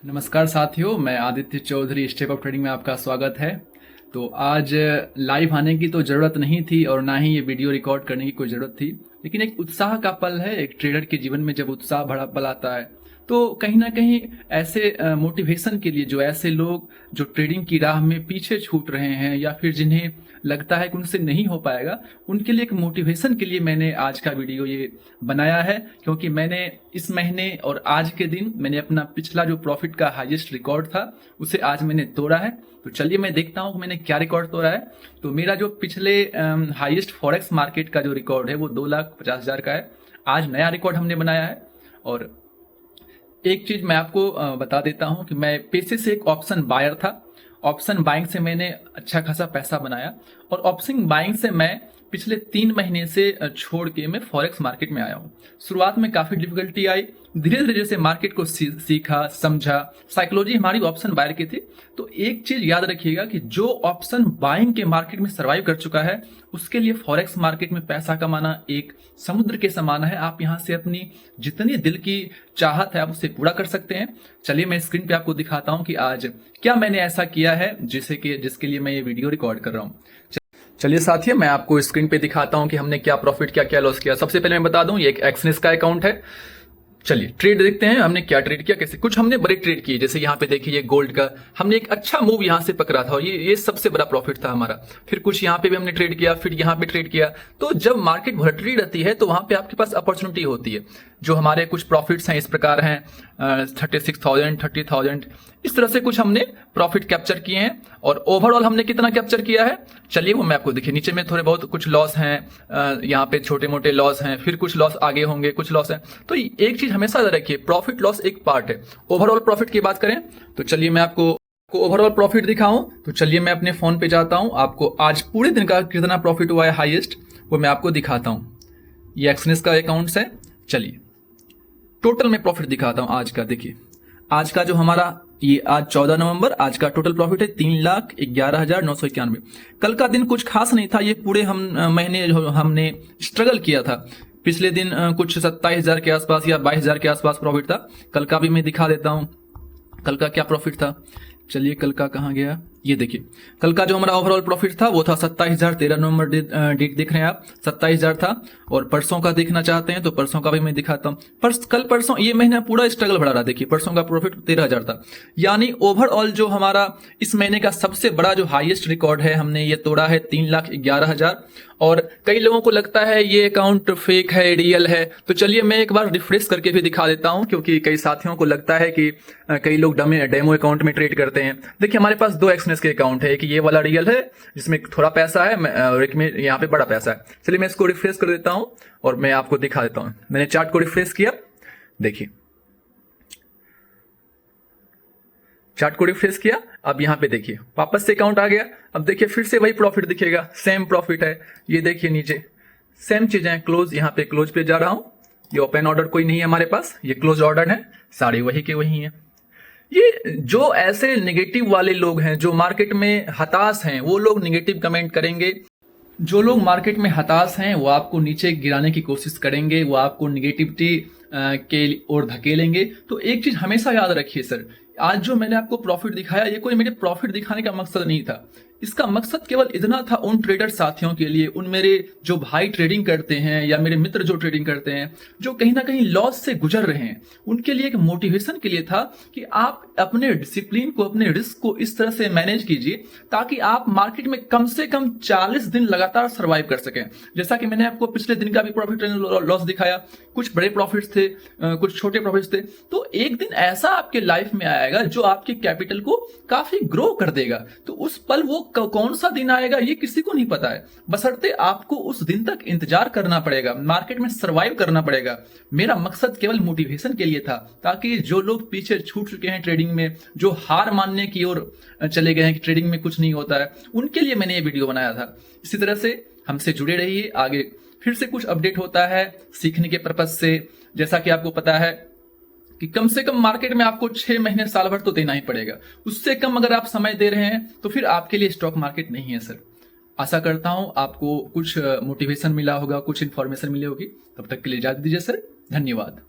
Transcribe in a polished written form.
नमस्कार साथियों, मैं Aditya Chaudhary Step Up Trading में आपका स्वागत है। तो आज लाइव आने की तो ज़रूरत नहीं थी और ना ही ये वीडियो रिकॉर्ड करने की कोई ज़रूरत थी, लेकिन एक उत्साह का पल है। एक ट्रेडर के जीवन में जब उत्साह भरा पल आता है तो कहीं ना कहीं ऐसे मोटिवेशन के लिए, जो ऐसे लोग जो ट्रेडिंग की राह में पीछे छूट रहे हैं या फिर जिन्हें लगता है कि उनसे नहीं हो पाएगा, उनके लिए एक मोटिवेशन के लिए मैंने आज का वीडियो ये बनाया है। क्योंकि मैंने इस महीने और आज के दिन मैंने अपना पिछला जो प्रॉफिट का हाईएस्ट रिकॉर्ड था उसे आज मैंने तोड़ा है। तो चलिए मैं देखता हूँ कि मैंने क्या रिकॉर्ड तोड़ा है। तो मेरा जो पिछले हाईएस्ट फॉरेक्स मार्केट का जो रिकॉर्ड है वो 2,50,000 का है। आज नया रिकॉर्ड हमने बनाया है। और एक चीज मैं आपको बता देता हूं कि मैं पेशे से एक ऑप्शन बायर था। ऑप्शन बाइंग से मैंने अच्छा खासा पैसा बनाया और ऑप्शन बाइंग से मैं पिछले 3 महीने से छोड़ के मैं फॉरेक्स मार्केट में आया हूं। शुरुआत में काफी डिफिकल्टी आई, धीरे धीरे जैसे मार्केट को सीखा समझा। साइकोलॉजी हमारी ऑप्शन बायर की थी। तो एक चीज याद रखिएगा कि जो ऑप्शन बाइंग के मार्केट में सर्वाइव कर चुका है उसके लिए फॉरेक्स मार्केट में पैसा कमाना एक समुद्र के समान है। आप यहां से अपनी जितनी दिल की चाहत है आप उसे पूरा कर सकते हैं। चलिए मैं स्क्रीन पे आपको दिखाता हूं कि आज क्या मैंने ऐसा किया है जिसके लिए मैं ये वीडियो रिकॉर्ड कर रहा हूं। चलिए साथियों, मैं आपको स्क्रीन पे दिखाता हूं कि हमने क्या प्रॉफिट क्या लॉस किया। सबसे पहले मैं बता दूं, ये एक एक्सनेस का अकाउंट है। चलिए ट्रेड देखते हैं हमने क्या ट्रेड किया, कैसे। कुछ हमने बड़े ट्रेड किए, जैसे यहाँ पे देखिए ये गोल्ड का हमने एक अच्छा मूव यहाँ से पकड़ा था और ये सबसे बड़ा प्रॉफिट था हमारा। फिर कुछ यहाँ पे भी हमने ट्रेड किया, फिर यहाँ पे ट्रेड किया। तो जब मार्केट वोलेटिलिटी रहती है तो वहां पे आपके पास अपॉर्चुनिटी होती है। जो हमारे कुछ प्रॉफिट्स हैं इस प्रकार हैं, 36,000, 30,000, इस तरह से कुछ हमने प्रॉफिट कैप्चर किए हैं। और ओवरऑल हमने कितना कैप्चर किया है चलिए वो मैं आपको देखिए। नीचे में थोड़े बहुत कुछ लॉस हैं, यहाँ पे छोटे मोटे लॉस हैं, फिर कुछ लॉस आगे होंगे, कुछ लॉस हैं। तो एक चीज हमेशा याद रखिए, प्रॉफिट लॉस एक पार्ट है। ओवरऑल प्रॉफिट की बात करें तो चलिए मैं आपको ओवरऑल प्रॉफिट दिखाऊं। तो चलिए मैं अपने फोन पे जाता हूं, आपको आज पूरे दिन का कितना प्रॉफिट हुआ है हाईएस्ट वो मैं आपको दिखाता हूं। ये एक्सनेस का अकाउंट्स है। चलिए टोटल में प्रॉफिट दिखाता हूं आज का। देखिए आज का जो हमारा ये आज 14 नवंबर, आज का टोटल प्रॉफिट है 3,11,991। कल का दिन कुछ खास नहीं था। ये पूरे हम महीने जो हमने स्ट्रगल किया था। पिछले दिन कुछ 27,000 के आसपास या 22,000 के आसपास प्रॉफिट था। कल का भी मैं दिखा देता हूं कल का क्या प्रॉफिट था। चलिए कल का कहाँ गया, ये देखिए कल का जो हमारा ओवरऑल प्रॉफिट था वो था 27,000। 13 नवंबर डेट देख रहे हैं आप, 27,000 था। और परसों का देखना चाहते हैं तो परसों का भी मैं दिखाता हूँ। कल परसों ये महीना पूरा स्ट्रगल भरा रहा। देखिए परसों का प्रॉफिट 13,000 था। यानी ओवरऑल जो हमारा इस महीने का सबसे बड़ा जो हाईएस्ट रिकॉर्ड है हमने ये तोड़ा है 3,11,000। और कई लोगों को लगता है ये अकाउंट फेक है, रियल है। तो चलिए मैं एक बार रिफ्रेश करके भी दिखा देता हूं, क्योंकि कई साथियों को लगता है कि कई लोग डेमो अकाउंट में ट्रेड करते हैं। देखिए हमारे पास दो एक्सनेस के अकाउंट है, एक ये वाला रियल है जिसमें थोड़ा पैसा है और एक में यहाँ पे बड़ा पैसा है। चलिए मैं इसको रिफ्रेश कर देता हूं और मैं आपको दिखा देता हूं। मैंने चार्ट को रिफ्रेश किया, देखिए चार्ट को रिफ्रेश किया। अब यहाँ पे देखिए वापस से अकाउंट आ गया। अब देखिए फिर से वही प्रॉफिट दिखेगा, सेम प्रॉफिट है। ये देखिए नीचे सेम चीजें हैं। क्लोज, यहाँ पे क्लोज पे जा रहा हूं। ये ओपन ऑर्डर कोई नहीं है हमारे पास, ये क्लोज ऑर्डर है, सारे वही के वही हैं। ये जो ऐसे नेगेटिव वाले लोग हैं जो मार्केट में हताश हैं वो लोग नेगेटिव कमेंट करेंगे। जो लोग मार्केट में हताश हैं वो आपको नीचे गिराने की कोशिश करेंगे, वो आपको निगेटिविटी के ओर धकेलेंगे। तो एक चीज हमेशा याद रखिए सर, आज जो मैंने आपको प्रॉफिट दिखाया ये कोई मेरे प्रॉफिट दिखाने का मकसद नहीं था। इसका मकसद केवल इतना था उन ट्रेडर साथियों के लिए, उन मेरे जो भाई ट्रेडिंग करते हैं या मेरे मित्र जो ट्रेडिंग करते हैं, जो कहीं ना कहीं लॉस से गुजर रहे हैं, उनके लिए एक मोटिवेशन के लिए था कि आप अपने डिसिप्लिन को, अपने रिस्क को इस तरह से मैनेज कीजिए ताकि आप मार्केट में कम से कम 40 दिन लगातार सर्वाइव कर सकें। जैसा कि मैंने आपको पिछले दिन का भी प्रॉफिट एंड लॉस दिखाया, कुछ बड़े प्रॉफिट्स थे, कुछ छोटे प्रॉफिट्स थे। तो एक दिन ऐसा आपके लाइफ में आएगा जो आपके कैपिटल को काफी ग्रो कर देगा। तो उस पल वो कौन सा दिन आएगा ये किसी को नहीं पता है, बशर्ते आपको उस दिन तक इंतजार करना पड़ेगा, मार्केट में सर्वाइव करना पड़ेगा। मेरा मकसद केवल मोटिवेशन के लिए था, ताकि जो लोग पीछे छूट चुके हैं ट्रेडिंग में, जो हार मानने की ओर चले गए हैं कि ट्रेडिंग में कुछ नहीं होता है, उनके लिए मैंने ये वीडियो बनाया था। इसी तरह से हमसे जुड़े रहिए, आगे फिर से कुछ अपडेट होता है सीखने के पर्पज से। जैसा कि आपको पता है कि कम से कम मार्केट में आपको 6 महीने साल भर तो देना ही पड़ेगा। उससे कम अगर आप समय दे रहे हैं तो फिर आपके लिए स्टॉक मार्केट नहीं है सर। आशा करता हूं आपको कुछ मोटिवेशन मिला होगा, कुछ इंफॉर्मेशन मिली होगी। तब तक के लिए इजाजत दीजिए सर, धन्यवाद।